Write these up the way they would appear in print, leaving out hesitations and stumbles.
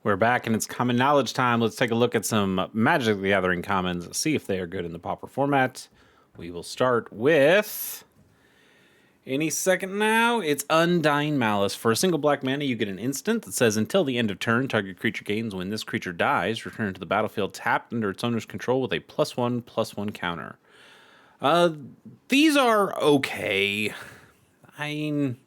We're back and it's common knowledge time. Let's take a look at some Magic the Gathering commons, see if they are good in the Pauper format. We will start with any second now. It's Undying Malice. For a single black mana, you get an instant that says until the end of turn, target creature gains. When this creature dies, return to the battlefield tapped under its owner's control with a +1/+1 counter. These are okay. I mean,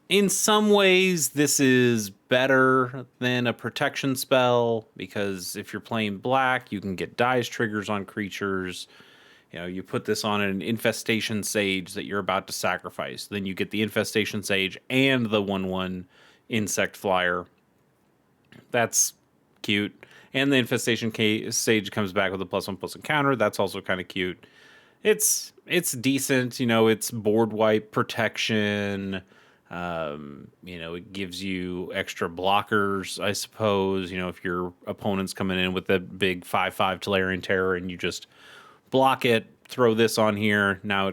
in some ways, this is better than a protection spell because if you're playing black, you can get dice triggers on creatures. You know, you put this on an infestation sage that you're about to sacrifice. Then you get the infestation sage and the 1/1 insect flyer. That's cute. And the infestation sage comes back with a +1/+1 counter. That's also kind of cute. It's decent. You know, it's board wipe protection. You know, it gives you extra blockers, I suppose. You know, if your opponent's coming in with that big 5/5 Tolarian Terror and you just block it, throw this on here. Now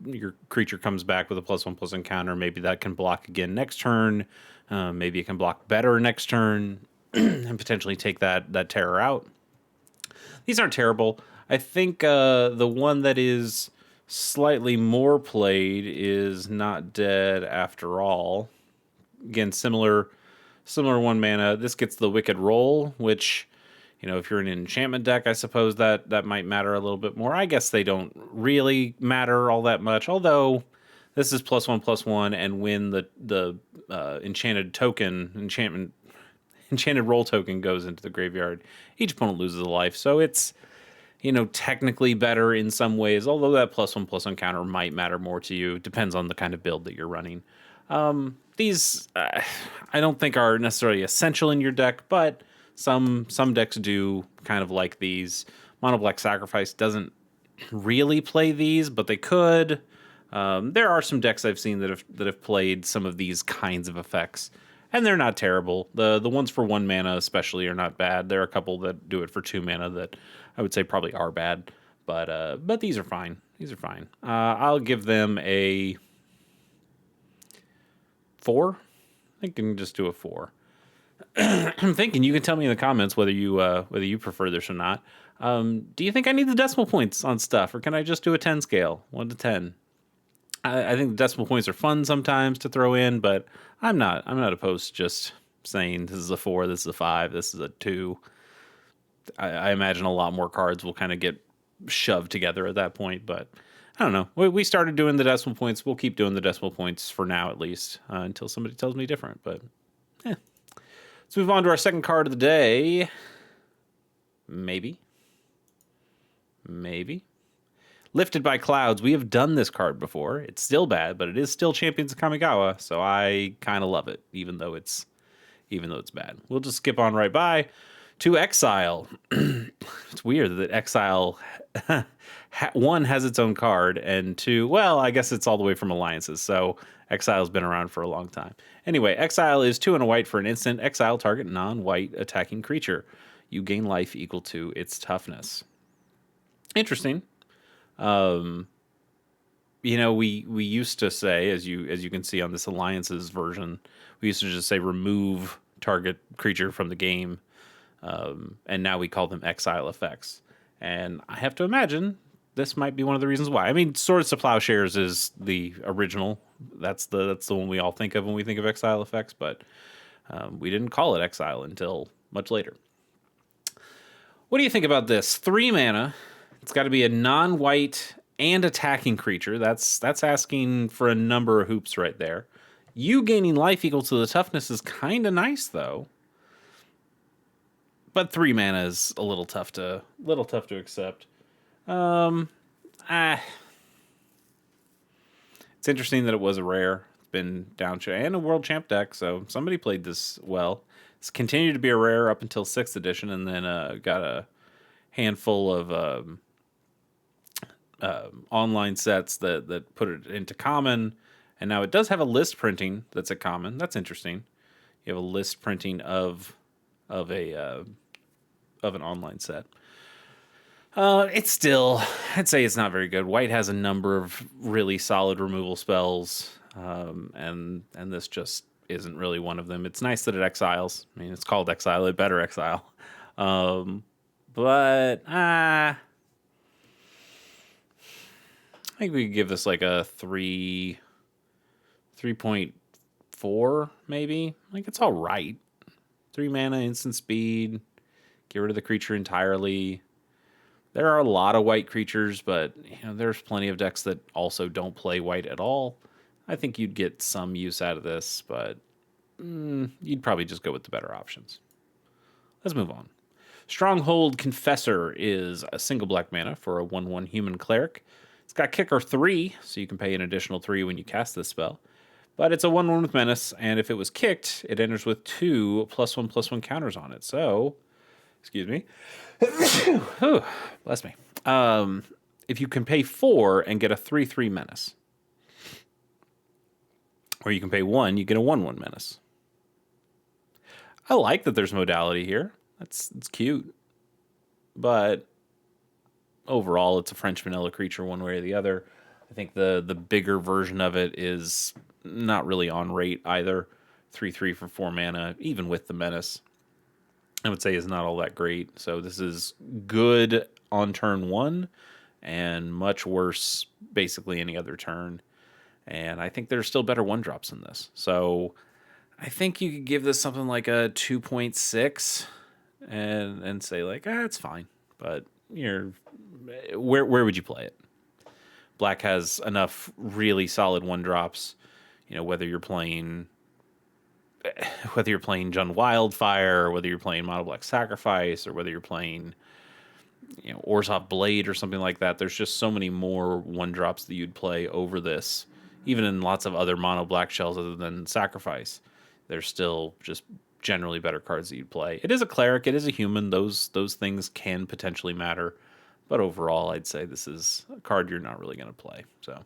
your creature comes back with a +1/+1 counter. Maybe that can block again next turn. Maybe it can block better next turn and potentially take that terror out. These aren't terrible. I think the one that is slightly more played is Not Dead After All. Again, similar 1 mana. This gets the Wicked Roll, which, you know, if you're in an enchantment deck, I suppose that might matter a little bit more. I guess they don't really matter all that much, although this is +1/+1, and when the enchanted roll token goes into the graveyard, each opponent loses a life. So it's, you know, technically better in some ways, although that +1/+1 counter might matter more to you. It depends on the kind of build that you're running. These, I don't think are necessarily essential in your deck, but some decks do kind of like these. Mono Black Sacrifice doesn't really play these, but they could. There are some decks I've seen that have played some of these kinds of effects, and they're not terrible. The ones for 1 mana especially are not bad. There are a couple that do it for 2 mana that I would say probably are bad, but these are fine. These are fine. I'll give them a 4. I can just do a 4. I'm thinking you can tell me in the comments whether you prefer this or not. Do you think I need the decimal points on stuff, or can I just do a 10 scale, 1 to 10? I think the decimal points are fun sometimes to throw in, but I'm not opposed to just saying this is a 4, this is a 5, this is a 2. I imagine a lot more cards will kind of get shoved together at that point, but I don't know. We started doing the decimal points. We'll keep doing the decimal points for now, at least, until somebody tells me different. But let's move on to our second card of the day. Maybe. Lifted by Clouds. We have done this card before. It's still bad, but it is still Champions of Kamigawa, so I kind of love it, even though it's bad. We'll just skip on right by to Exile. It's weird that Exile 1 has its own card, and 2, well, I guess it's all the way from Alliances, so Exile's been around for a long time. Anyway, Exile is 2 and a white for an instant. Exile target non-white attacking creature. You gain life equal to its toughness. Interesting. You know, we used to say, as you can see on this Alliances version, we used to just say remove target creature from the game. And now we call them exile effects. And I have to imagine this might be one of the reasons why. I mean, Swords to Plowshares is the original. That's the one we all think of when we think of exile effects, but we didn't call it exile until much later. What do you think about this? 3 mana. It's got to be a non-white and attacking creature. That's asking for a number of hoops right there. You gaining life equal to the toughness is kind of nice, though. But 3 mana is a little tough to accept. It's interesting that it was a rare. It's been down and a world champ deck, so somebody played this well. It's continued to be a rare up until 6th edition, and then got a handful of online sets that put it into common, and now it does have a list printing that's a common. That's interesting. You have a list printing of an online set. It's still, I'd say it's not very good. White has a number of really solid removal spells, and this just isn't really one of them. It's nice that it exiles. I mean, it's called exile. It better exile. But I think we could give this like a 3.4 maybe. Like it's all right. 3 mana, instant speed. Get rid of the creature entirely. There are a lot of white creatures, but there's plenty of decks that also don't play white at all. I think you'd get some use out of this, but you'd probably just go with the better options. Let's move on. Stronghold Confessor is a single black mana for a 1/1 human cleric. It's got Kicker 3, so you can pay an additional 3 when you cast this spell. But it's a 1/1 with menace, and if it was kicked, it enters with 2 +1/+1 counters on it. So, excuse me. Bless me. If you can pay 4 and get a 3/3 menace, or you can pay 1, you get a 1/1 menace. I like that there's modality here. It's cute. But overall, it's a French vanilla creature one way or the other. I think the bigger version of it is not really on rate either. 3/3 for 4 mana, even with the menace, I would say is not all that great. So this is good on turn 1 and much worse basically any other turn. And I think there's still better 1-drops in this. So I think you could give this something like a 2.6 and say like, it's fine. But where would you play it? Black has enough really solid 1-drops. Whether you're playing Jund Wildfire, or whether you're playing Mono Black Sacrifice, or whether you're playing Orzhov Blade or something like that. There's just so many more 1-drops that you'd play over this, even in lots of other mono black shells other than Sacrifice. There's still just generally better cards that you'd play. It is a cleric, it is a human. Those things can potentially matter, but overall, I'd say this is a card you're not really going to play. So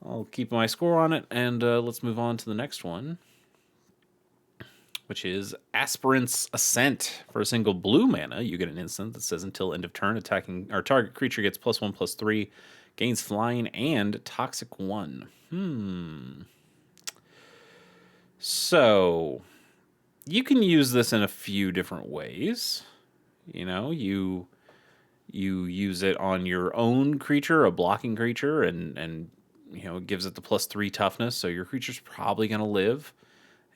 I'll keep my score on it, and let's move on to the next one, which is Aspirant's Ascent. For a single blue mana, you get an instant that says until end of turn, attacking or target creature gets +1/+3, gains flying and toxic 1. So you can use this in a few different ways. You use it on your own creature, a blocking creature, and it gives it the +3 toughness, so your creature's probably going to live.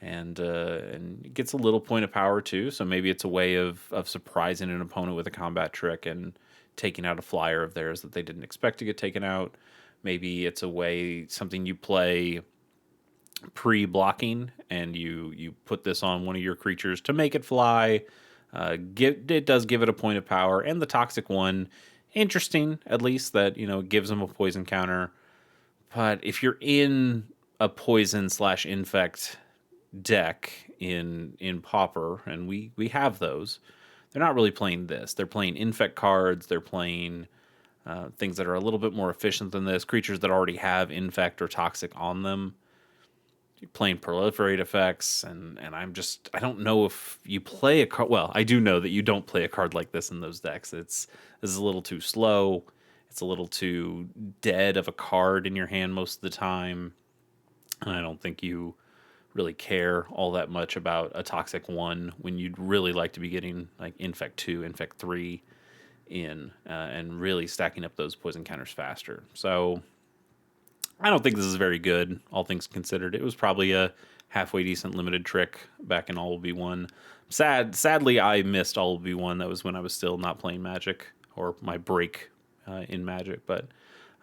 And it gets a little point of power too, so maybe it's a way of surprising an opponent with a combat trick and taking out a flyer of theirs that they didn't expect to get taken out. Maybe it's a way, something you play pre-blocking, and you put this on one of your creatures to make it fly. It does give it a point of power, and the toxic 1, interesting at least that gives them a poison counter. But if you're in a poison/infect deck in Pauper, and we have those, they're not really playing this. They're playing infect cards. They're playing things that are a little bit more efficient than this, creatures that already have infect or toxic on them. You're playing proliferate effects, and I don't know if you play a card. Well, I do know that you don't play a card like this in those decks. This is a little too slow. It's a little too dead of a card in your hand most of the time, and I don't think you really care all that much about a toxic 1 when you'd really like to be getting like infect 2, infect 3 in, and really stacking up those poison counters faster. So I don't think this is very good, all things considered. It was probably a halfway decent limited trick back in All Will Be One. Sadly, I missed All Will Be One. That was when I was still not playing Magic, or my break in Magic. But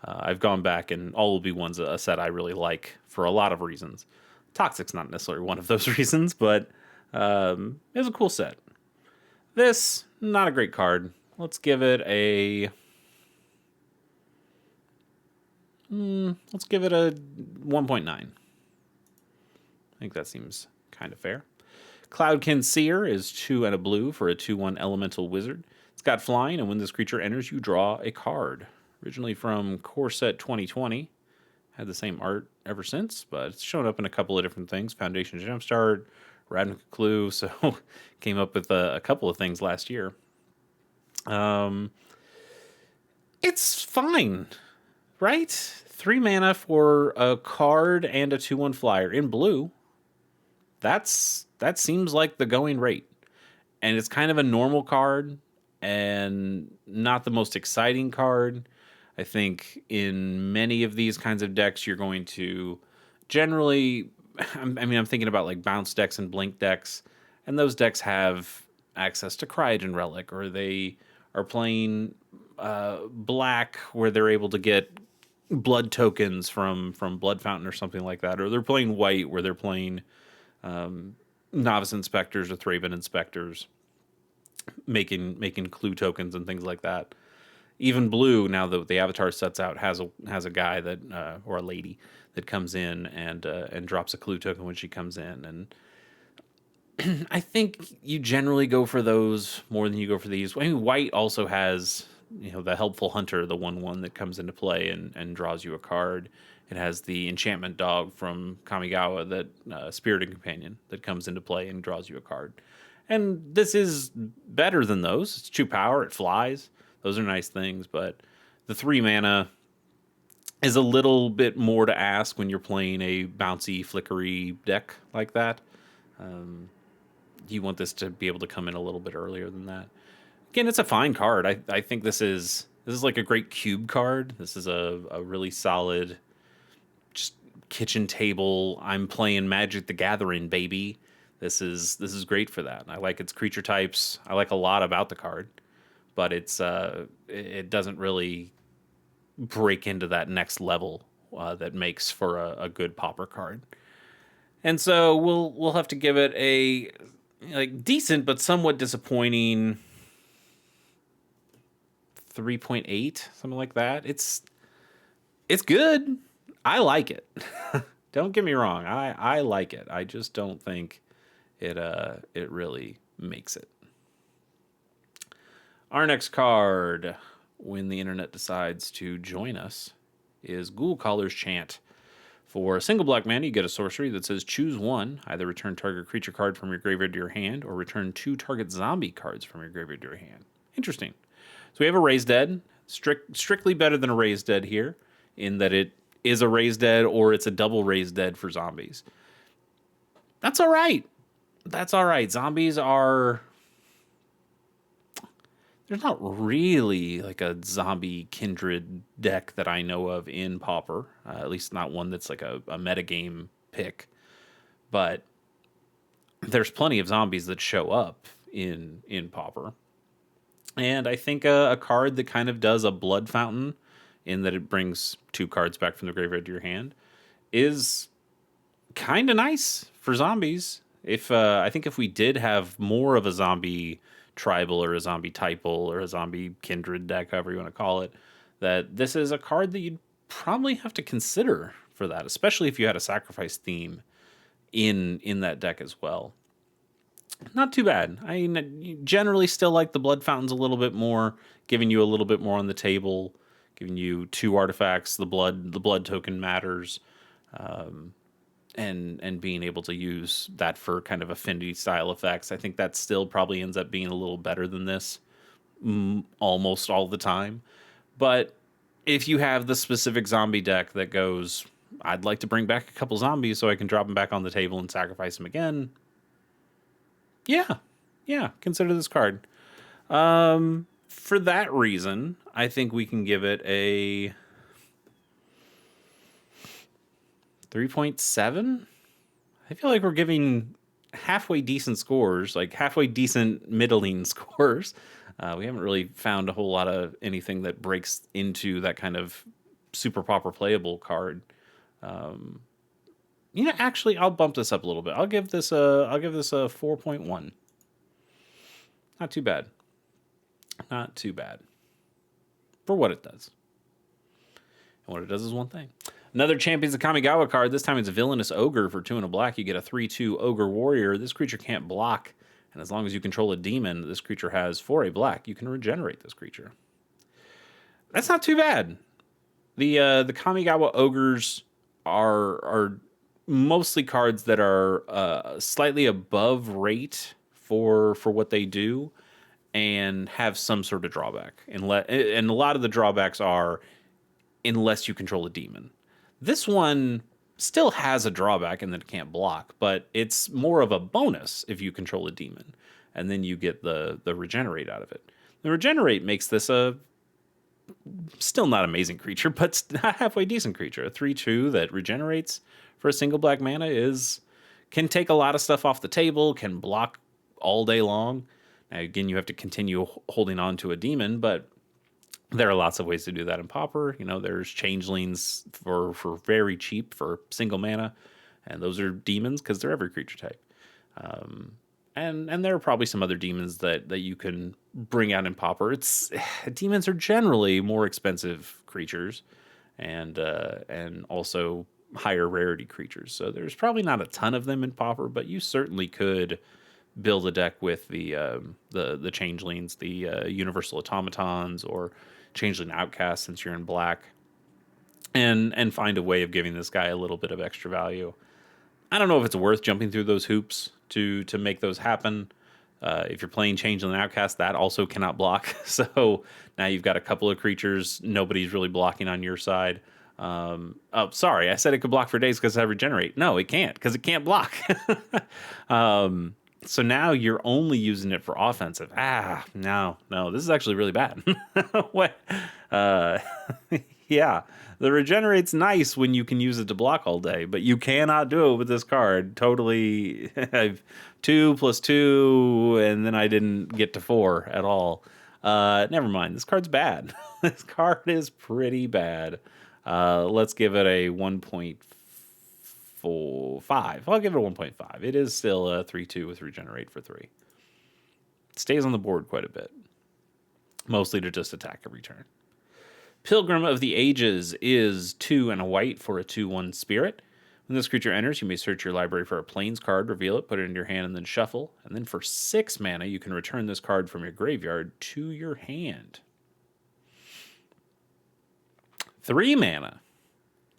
I've gone back, and All Will Be One's a set I really like for a lot of reasons. Toxic's not necessarily one of those reasons, but it was a cool set. This, not a great card. Let's give it a 1.9. I think that seems kind of fair. Cloudkin Seer is 2 and a blue for a 2/1 elemental wizard. It's got flying, and when this creature enters, you draw a card. Originally from Core Set 2020. Had the same art ever since, but it's shown up in a couple of different things. Foundation Jumpstart, Ravnica Clue, so came up with a couple of things last year. It's fine, right? 3 mana for a card and a 2/1 flyer in blue. that seems like the going rate. And it's kind of a normal card and not the most exciting card. I think in many of these kinds of decks, you're going to generally, I'm thinking about like bounce decks and blink decks, and those decks have access to Cryogen Relic, or they are playing black where they're able to get blood tokens from Blood Fountain or something like that, or they're playing white where they're playing Novice Inspectors or Thraben Inspectors, making clue tokens and things like that. Even blue, now that the avatar sets out, has a guy that or a lady that comes in and drops a clue token when she comes in. And I think you generally go for those more than you go for these. I mean, white also has, the helpful hunter, the 1/1 that comes into play and draws you a card. It has the enchantment dog from Kamigawa, that spirited companion, that comes into play and draws you a card. And this is better than those. It's 2 power. It flies. Those are nice things, but the 3 mana is a little bit more to ask when you're playing a bouncy, flickery deck like that. You want this to be able to come in a little bit earlier than that. Again, it's a fine card. I think this is like a great cube card. This is a really solid, just kitchen table. I'm playing Magic the Gathering, baby. This is great for that. I like its creature types. I like a lot about the card, but it doesn't really break into that next level that makes for a good Pauper card. And so we'll have to give it a decent but somewhat disappointing 3.8, something like that. It's good. I like it. Don't get me wrong. I like it. I just don't think it really makes it. Our next card, when the internet decides to join us, is Ghoul Caller's Chant. For a single black mana, you get a sorcery that says choose one. Either return target creature card from your graveyard to your hand, or return 2 target zombie cards from your graveyard to your hand. Interesting. So we have a Raised Dead. Strictly better than a Raised Dead here, in that it is a Raised Dead or it's a double Raised Dead for zombies. That's all right. That's all right. Zombies are... There's not really like a zombie kindred deck that I know of in Pauper. At least not one that's like a metagame pick. But there's plenty of zombies that show up in Pauper. And I think a card that kind of does a Blood Fountain, in that it brings 2 cards back from the graveyard to your hand, is kind of nice for zombies. I think if we did have more of a zombie tribal or a zombie typal or a zombie kindred deck, however you want to call it, that this is a card that you'd probably have to consider for that, especially if you had a sacrifice theme in that deck as well. Not too bad. I generally still like the Blood Fountains a little bit more, giving you a little bit more on the table, giving you 2 artifacts. The blood token matters, and being able to use that for kind of affinity style effects. I think that still probably ends up being a little better than this almost all the time. But if you have the specific zombie deck that goes, I'd like to bring back a couple zombies so I can drop them back on the table and sacrifice them again, yeah, consider this card. For that reason, I think we can give it a 3.7. I feel like we're giving halfway decent scores, like halfway decent middling scores. We haven't really found a whole lot of anything that breaks into that kind of super Pauper playable card. Actually, I'll bump this up a little bit. I'll give this a 4.1. Not too bad. Not too bad for what it does. And what it does is one thing. Another Champions of Kamigawa card. This time it's Villainous Ogre for 2 and a black. You get a 3/2 Ogre Warrior. This creature can't block, and as long as you control a demon this creature has for a black, you can regenerate this creature. That's not too bad. The Kamigawa Ogres are mostly cards that are slightly above rate for what they do, and have some sort of drawback. And a lot of the drawbacks are unless you control a demon. This one still has a drawback in that it can't block, but it's more of a bonus if you control a demon, and then you get the regenerate out of it. The regenerate makes this a still not amazing creature, but a halfway decent creature. A 3/2 that regenerates for a single black mana can take a lot of stuff off the table, can block all day long. Now, again, you have to continue holding on to a demon, but there are lots of ways to do that in Pauper. There's changelings for very cheap for single mana, and those are demons because they're every creature type. And there are probably some other demons that you can bring out in Pauper. Demons are generally more expensive creatures, and also higher rarity creatures. So there's probably not a ton of them in Pauper, but you certainly could build a deck with the changelings, the universal automatons, or changeling outcasts since you're in black, and find a way of giving this guy a little bit of extra value. I don't know if it's worth jumping through those hoops to make those happen. If you're playing Changeling Outcast, that also cannot block. So now you've got a couple of creatures nobody's really blocking on your side. Oh, sorry, I said it could block for days because I regenerate. No, it can't because it can't block. So now you're only using it for offensive. No, this is actually really bad. What? Yeah, the regenerate's nice when you can use it to block all day, but you cannot do it with this card. Totally, I've 2 + 2, and then I didn't get to 4 at all. Never mind. This card's bad. This card is pretty bad. Let's give it a 1.5. I'll give it a 1.5. It is still a 3/2 with regenerate for 3. It stays on the board quite a bit, mostly to just attack every turn. Pilgrim of the Ages is 2 and a white for a 2/1 spirit. When this creature enters, you may search your library for a Plains card, reveal it, put it in your hand, and then shuffle. And then for 6 mana, you can return this card from your graveyard to your hand. 3 mana,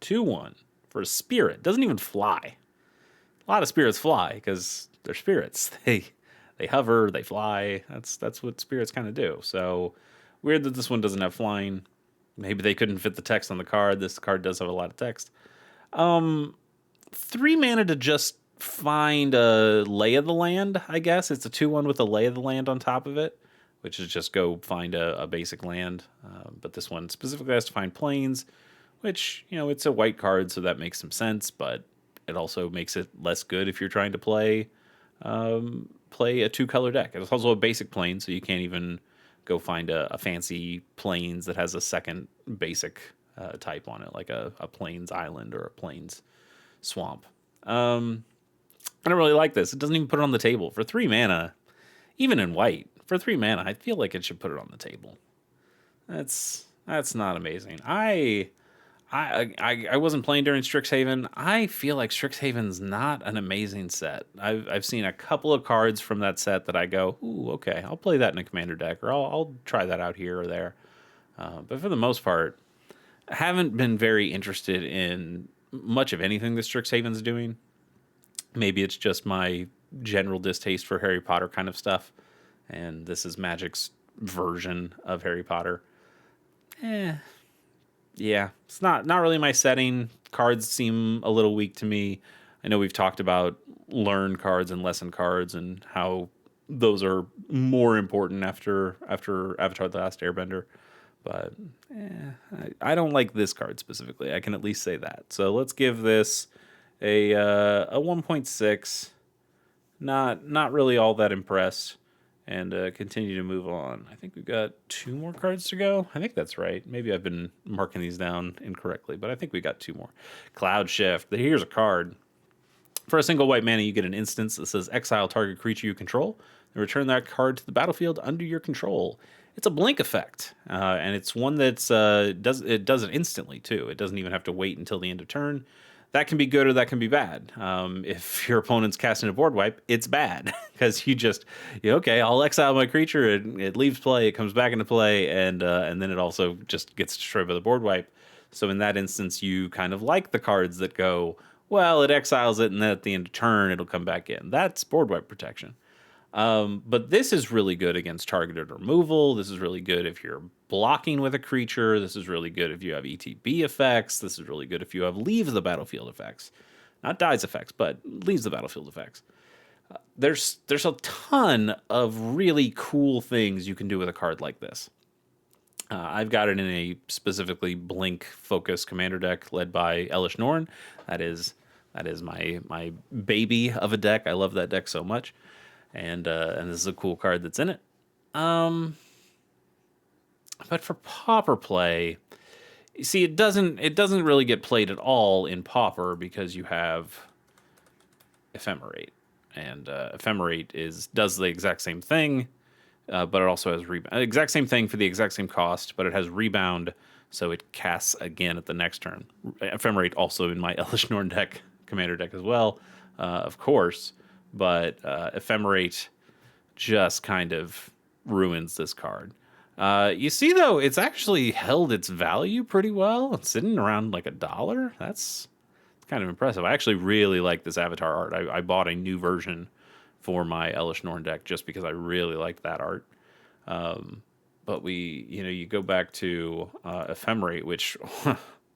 2/1 for a spirit. Doesn't even fly. A lot of spirits fly because they're spirits. They hover, they fly. That's what spirits kind of do. So weird that this one doesn't have flying. Maybe they couldn't fit the text on the card. This card does have a lot of text. 3 mana to just find a Lay of the Land, I guess. It's a 2/1 with a Lay of the Land on top of it, which is just go find a basic land. But this one specifically has to find plains, which, it's a white card, so that makes some sense, but it also makes it less good if you're trying to play a 2-color deck. It's also a basic plane, so you can't even go find a fancy plains that has a second basic type on it, like a plains island or a plains swamp. I don't really like this. It doesn't even put it on the table. For 3 mana, even in white, for 3 mana, I feel like it should put it on the table. That's not amazing. I wasn't playing during Strixhaven. I feel like Strixhaven's not an amazing set. I've seen a couple of cards from that set that I go, ooh, okay, I'll play that in a commander deck, or I'll try that out here or there. But for the most part, I haven't been very interested in much of anything that Strixhaven's doing. Maybe it's just my general distaste for Harry Potter kind of stuff, and this is Magic's version of Harry Potter. Yeah, it's not really my setting. Cards seem a little weak to me. I know we've talked about learn cards and lesson cards and how those are more important after Avatar: The Last Airbender. But I don't like this card specifically. I can at least say that. So let's give this a 1.6. Not really all that impressed. And continue to move on. I think we've got 2 more cards to go. I think that's right. Maybe I've been marking these down incorrectly, but I think we got 2 more. Cloud Shift. Here's a card. For a single white mana, you get an instance that says exile target creature you control, and return that card to the battlefield under your control. It's a blink effect, and it's one that's does it instantly too. It doesn't even have to wait until the end of turn. That can be good or that can be bad. If your opponent's casting a board wipe, it's bad because okay, I'll exile my creature, it leaves play, it comes back into play, and then it also just gets destroyed by the board wipe. So in that instance, you kind of like the cards that go, well, it exiles it, and then at the end of turn, it'll come back in. That's board wipe protection. But this is really good against targeted removal. This is really good if you're blocking with a creature. This is really good if you have ETB effects. This is really good if you have leaves the battlefield effects. Not dies effects, but leaves the battlefield effects. There's a ton of really cool things you can do with a card like this. I've got it in a specifically Blink focus commander deck led by Elish Norn. That is my baby of a deck. I love that deck so much, and this is a cool card that's in it. But for Pauper play, you see, it doesn't really get played at all in Pauper because you have Ephemerate, and Ephemerate does the exact same thing, but it also has rebound. Exact same thing for the exact same cost, but it has rebound, so it casts again at the next turn. Ephemerate also in my Elish Norn deck, commander deck as well, of course, but Ephemerate just kind of ruins this card. You see, though, it's actually held its value pretty well. It's sitting around like $1. That's kind of impressive. I actually really like this avatar art. I bought a new version for my Elish Norn deck just because I really liked that art. But you go back to Ephemerate, which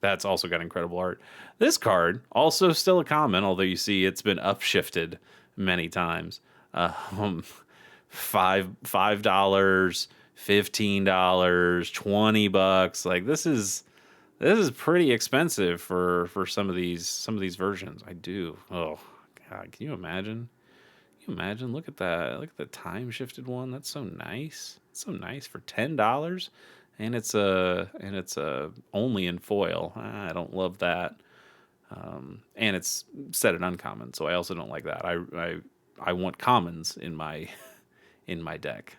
that's also got incredible art. This card, also still a common, although you see it's been upshifted many times. $5, $15, $20. Like this is pretty expensive for some of these versions. I do. Oh God, can you imagine? Can you imagine? Look at that. Look at the time shifted one. That's so nice. It's so nice for $10, and it's a only in foil. I don't love that. And it's set at uncommon, so I also don't like that. I want commons in my deck.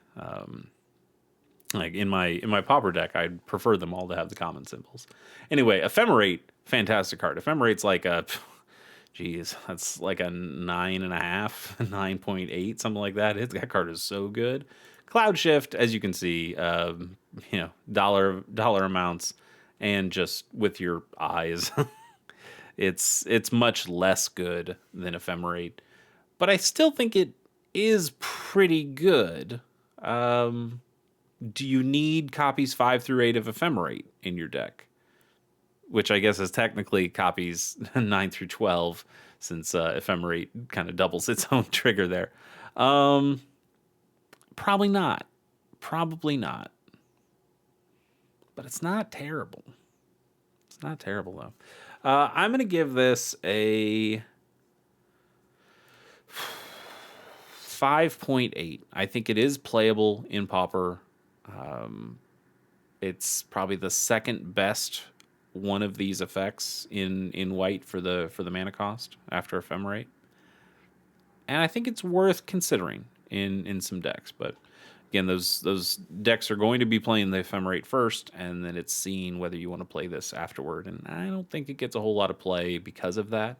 Like in my Pauper deck, I'd prefer them all to have the common symbols. Anyway, Ephemerate, fantastic card. Ephemerate's like that's like a 9.5, 9.8, something like that. That card is so good. Cloud Shift, as you can see, dollar amounts, and just with your eyes, it's much less good than Ephemerate, but I still think it is pretty good. Do you need copies 5 through 8 of Ephemerate in your deck? Which I guess is technically copies 9 through 12, since Ephemerate kind of doubles its own trigger there. Probably not. Probably not. But it's not terrible. It's not terrible, though. I'm going to give this a 5.8. I think it is playable in Pauper. It's probably the second best one of these effects in white for the mana cost after Ephemerate. And I think it's worth considering in some decks. But again, those decks are going to be playing the Ephemerate first, and then it's seeing whether you want to play this afterward. And I don't think it gets a whole lot of play because of that,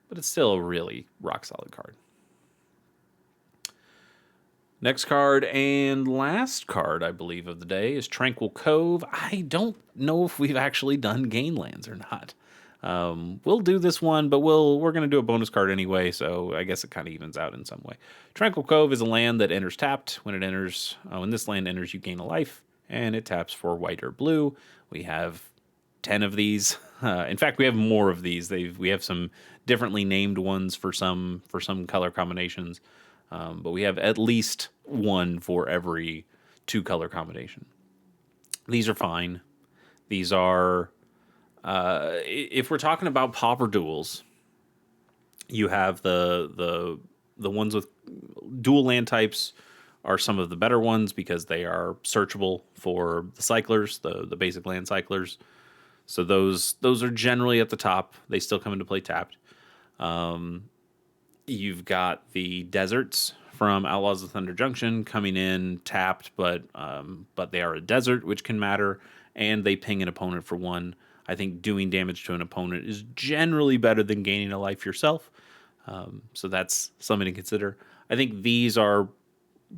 but it's still a really rock solid card. Next card and last card, I believe, of the day is Tranquil Cove. I don't know if we've actually done Gain lands or not. We'll do this one, but we're going to do a bonus card anyway, so I guess it kind of evens out in some way. Tranquil Cove is a land that enters tapped. When this land enters, you gain a life, and it taps for white or blue. We have 10 of these. In fact, we have more of these. We have some differently named ones for some color combinations. But we have at least one for every 2 color combination. These are fine. These are, if we're talking about Pauper duels, you have the ones with dual land types are some of the better ones because they are searchable for the cyclers, the basic land cyclers. So those are generally at the top. They still come into play tapped. You've got the deserts from Outlaws of Thunder Junction coming in tapped, but they are a desert, which can matter, and they ping an opponent for 1. I think doing damage to an opponent is generally better than gaining a life yourself, so that's something to consider. I think these are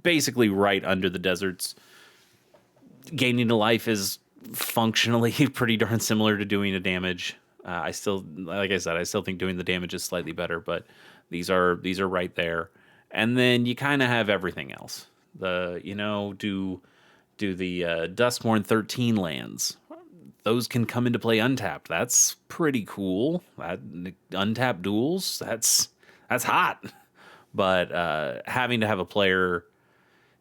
basically right under the deserts. Gaining a life is functionally pretty darn similar to doing a damage. Like I said, I still think doing the damage is slightly better, but these are right there. And then you kind of have everything else. Do the Duskmourn 13 lands. Those can come into play untapped. That's pretty cool. That untapped duels, that's hot. But having to have a player,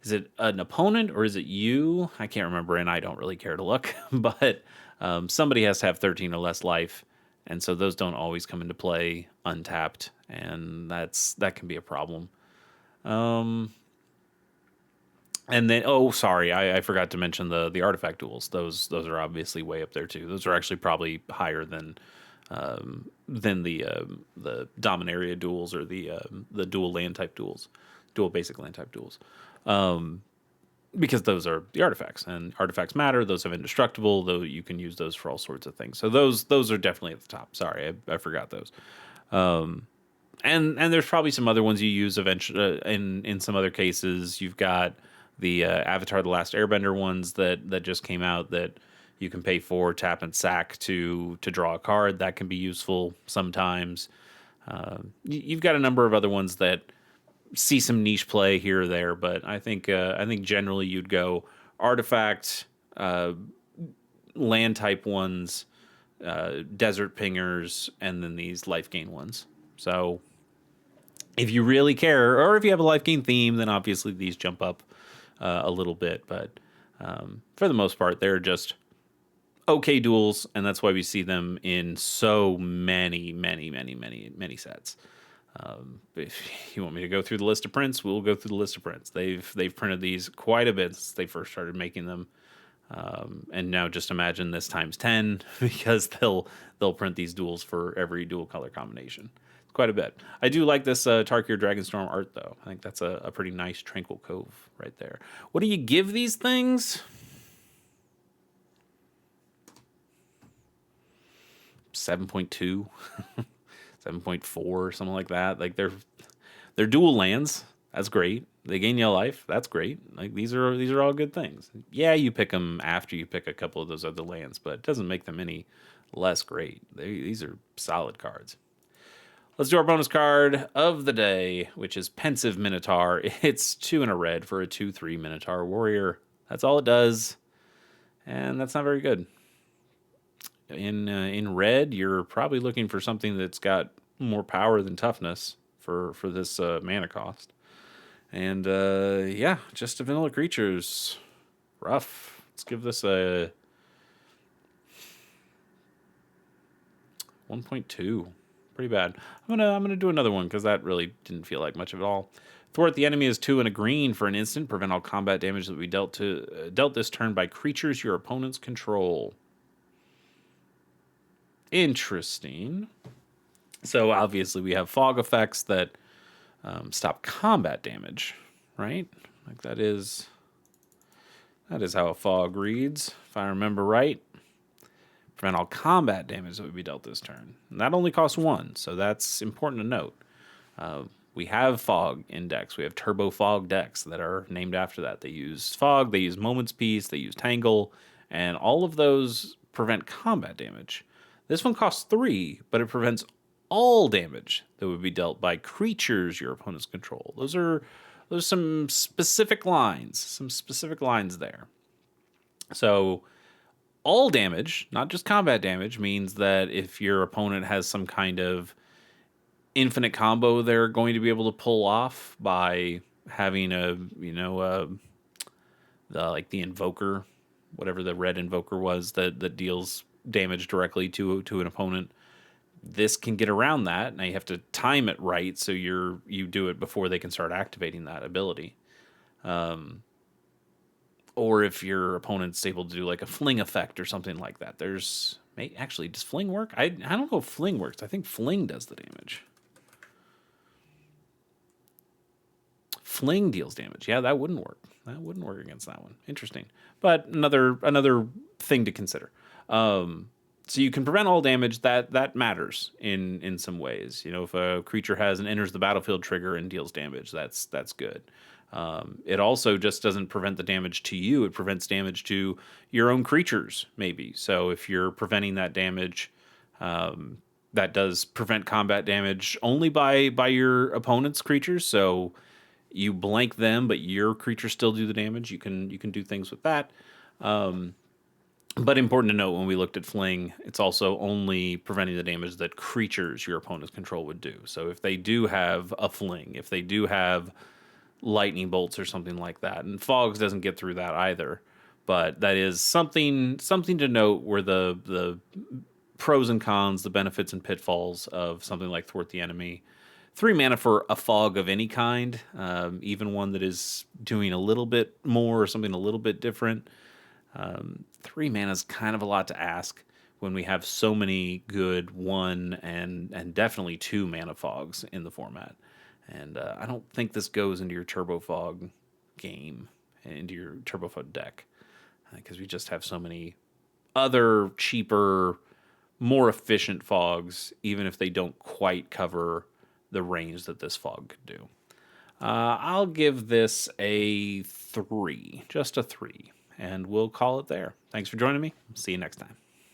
is it an opponent or is it you? I can't remember, and I don't really care to look. But somebody has to have 13 or less life, and so those don't always come into play untapped, and that can be a problem. And then, oh, sorry, I forgot to mention the artifact duels. Those are obviously way up there too. Those are actually probably higher than the Dominaria duels or the dual land type duels, dual basic land type duels, because those are the artifacts, and artifacts matter. Those have indestructible, though you can use those for all sorts of things. So those are definitely at the top. Sorry, I forgot those. And there's probably some other ones you use eventually. In some other cases, you've got the Avatar: The Last Airbender ones that just came out that you can pay for, tap and sack to draw a card. That can be useful sometimes. You've got a number of other ones that see some niche play here or there, but I think generally you'd go artifact, land type ones, desert pingers, and then these life gain ones. So if you really care, or if you have a life gain theme, then obviously these jump up a little bit. But for the most part, they're just okay duels, and that's why we see them in so many sets. If you want me to go through the list of prints, we'll go through the list of prints. They've printed these quite a bit since they first started making them. And now just imagine this times 10 because they'll print these duels for every dual color combination. It's quite a bit. I do like this Tarkir Dragonstorm art, though. I think that's a pretty nice Tranquil Cove right there. What do you give these things? 7.2, 7.4, something like that. Like they're dual lands. That's great. They gain you life. That's great. Like these are all good things. Yeah, you pick them after you pick a couple of those other lands, but it doesn't make them any less great. These are solid cards. Let's do our bonus card of the day, which is Pensive Minotaur. It's 2 and a red for a 2/3 Minotaur warrior. That's all it does, and that's not very good. In red, you're probably looking for something that's got more power than toughness for this mana cost. And yeah, just a vanilla creatures. Rough. Let's give this a 1.2. Pretty bad. I'm gonna do another one because that really didn't feel like much of it all. Thwart the enemy is 2 and a green for an instant. Prevent all combat damage that we dealt this turn by creatures your opponents control. Interesting. So obviously we have fog effects that stop combat damage, right? Like that is how a fog reads, if I remember right. Prevent all combat damage that would be dealt this turn. And that only costs 1, so that's important to note. We have fog in decks. We have turbo fog decks that are named after that. They use fog, they use Moment's Peace, they use Tangle, and all of those prevent combat damage. This one costs 3, but it prevents all damage that would be dealt by creatures your opponents control. There's some specific lines there. So all damage, not just combat damage, means that if your opponent has some kind of infinite combo they're going to be able to pull off by having the invoker, whatever the red invoker was that deals damage directly to an opponent. This can get around that. Now you have to time it right so you do it before they can start activating that ability. Or if your opponent's able to do like a fling effect or something like that. Does fling work? I don't know if fling works. I think fling does the damage. Fling deals damage. Yeah, that wouldn't work. That wouldn't work against that one. Interesting. But another thing to consider. So you can prevent all damage. That matters in some ways. You know, if a creature has an enters the battlefield trigger and deals damage, that's good. It also just doesn't prevent the damage to you. It prevents damage to your own creatures, maybe. So if you're preventing that damage, that does prevent combat damage only by your opponent's creatures. So You blank them, but your creatures still do the damage. You can do things with that. But important to note, when we looked at Fling, it's also only preventing the damage that creatures your opponent's control would do. So if they do have a Fling, if they do have lightning bolts or something like that, and Fogs doesn't get through that either. But that is something to note, where the pros and cons, the benefits and pitfalls of something like Thwart the Enemy. 3 mana for a fog of any kind, even one that is doing a little bit more or something a little bit different. 3 mana is kind of a lot to ask when we have so many good 1 and definitely 2 mana fogs in the format. And I don't think this goes into your Turbo Fog game, into your Turbo Fog deck, because we just have so many other cheaper, more efficient fogs, even if they don't quite cover the range that this fog could do. I'll give this a 3, just a 3, and we'll call it there. Thanks for joining me. See you next time.